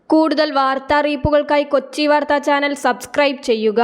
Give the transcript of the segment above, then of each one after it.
കൂടുതൽ വാർത്താ അറിയിപ്പുകൾക്കായി കൊച്ചി വാർത്താ ചാനൽ സബ്സ്ക്രൈബ് ചെയ്യുക.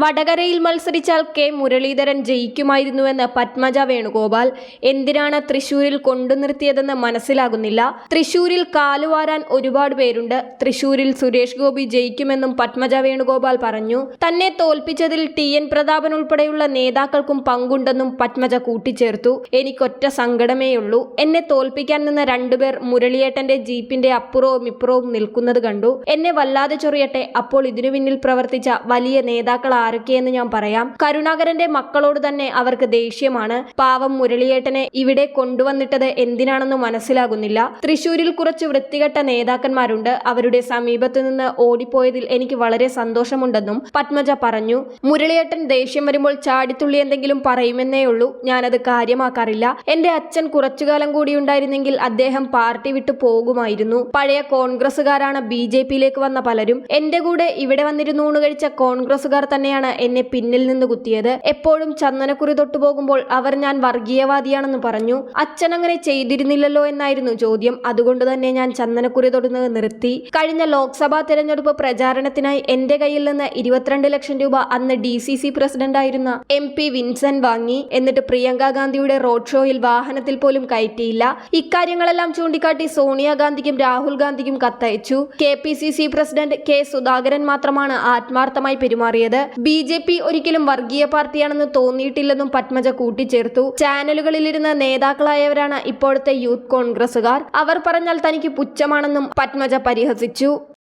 വടകരയിൽ മത്സരിച്ചാൽ കെ മുരളീധരൻ ജയിക്കുമായിരുന്നുവെന്ന് പത്മജ വേണുഗോപാൽ. എന്തിനാണ് തൃശൂരിൽ കൊണ്ടുനിർത്തിയതെന്ന് മനസ്സിലാകുന്നില്ല. തൃശൂരിൽ കാലുവാരാൻ ഒരുപാട് പേരുണ്ട്. തൃശൂരിൽ സുരേഷ് ഗോപി ജയിക്കുമെന്നും പത്മജ വേണുഗോപാൽ പറഞ്ഞു. തന്നെ തോൽപ്പിച്ചതിൽ TN പ്രതാപൻ ഉൾപ്പെടെയുള്ള നേതാക്കൾക്കും പങ്കുണ്ടെന്നും പത്മജ കൂട്ടിച്ചേർത്തു. എനിക്കൊറ്റ സങ്കടമേയുള്ളൂ. എന്നെ തോൽപ്പിക്കാൻ നിന്ന രണ്ടുപേർ മുരളിയേട്ടന്റെ ജീപ്പിന്റെ അപ്പുറവും ഇപ്പുറവും നിൽക്കുന്നത് കണ്ടു. എന്നെ വല്ലാതെ ചൊറിയട്ടെ. അപ്പോൾ ഇതിനു പിന്നിൽ പ്രവർത്തിച്ച വലിയ നേതാക്കൾ ആരൊക്കെയെന്ന് ഞാൻ പറയാം. കരുണാകരന്റെ മക്കളോട് തന്നെ അവർക്ക് ദേഷ്യമാണ്. പാവം മുരളിയേട്ടനെ ഇവിടെ കൊണ്ടുവന്നിട്ടത് എന്തിനാണെന്ന് മനസ്സിലാകുന്നില്ല. തൃശൂരിൽ കുറച്ച് വൃത്തികെട്ട നേതാക്കന്മാരുണ്ട്. അവരുടെ സമീപത്തു നിന്ന് ഓടിപ്പോയതിൽ എനിക്ക് വളരെ സന്തോഷമുണ്ടെന്നും പത്മജ പറഞ്ഞു. മുരളിയേട്ടൻ ദേഷ്യം വരുമ്പോൾ ചാടിത്തുള്ളി എന്തെങ്കിലും പറയുമെന്നേയുള്ളൂ. ഞാനത് കാര്യമാക്കാറില്ല. എന്റെ അച്ഛൻ കുറച്ചുകാലം കൂടി ഉണ്ടായിരുന്നെങ്കിൽ അദ്ദേഹം പാർട്ടി വിട്ടു പോകുമായിരുന്നു. പഴയ കോൺഗ്രസുകാരാണ് BJPയിലേക്ക് വന്ന പലരും. എന്റെ കൂടെ ഇവിടെ വന്നിരുന്ന് ഊണ് കഴിച്ച കോൺഗ്രസുകാർ തന്നെയാണ് എന്നെ പിന്നിൽ നിന്ന് കുത്തിയത്. എപ്പോഴും ചന്ദനക്കുറി തൊട്ടു പോകുമ്പോൾ അവർ ഞാൻ വർഗീയവാദിയാണെന്ന് പറഞ്ഞു. അച്ഛൻ അങ്ങനെ ചെയ്തിരുന്നില്ലല്ലോ എന്നായിരുന്നു ചോദ്യം. അതുകൊണ്ട് തന്നെ ഞാൻ ചന്ദനക്കുറി തൊടുന്നത് നിർത്തി. കഴിഞ്ഞ ലോക്സഭാ തെരഞ്ഞെടുപ്പ് പ്രചാരണത്തിനായി എന്റെ കയ്യിൽ നിന്ന് 22 ലക്ഷം രൂപ അന്ന് DCC പ്രസിഡന്റായിരുന്ന MP വിൻസെന്റ് വാങ്ങി. എന്നിട്ട് പ്രിയങ്ക ഗാന്ധിയുടെ റോഡ് ഷോയിൽ വാഹനത്തിൽ പോലും കയറ്റിയില്ല. ഇക്കാര്യങ്ങളെല്ലാം ചൂണ്ടിക്കാട്ടി സോണിയാഗാന്ധിക്കും രാഹുൽ ഗാന്ധിക്കും കത്തയച്ചു. KPCC പ്രസിഡന്റ് K സുധാകരൻ മാത്രമാണ് ആത്മാർത്ഥമായി പെരുമാറിയത്. BJP ഒരിക്കലും വർഗീയ പാർട്ടിയാണെന്ന് തോന്നിയിട്ടില്ലെന്നും പത്മജ കൂട്ടിച്ചേർത്തു. ചാനലുകളിലിരുന്ന നേതാക്കളായവരാണ് ഇപ്പോഴത്തെ യൂത്ത് കോൺഗ്രസുകാർ. അവർ പറഞ്ഞാൽ തനിക്ക് പുച്ഛമാണെന്നും പത്മജ പരിഹസിച്ചു.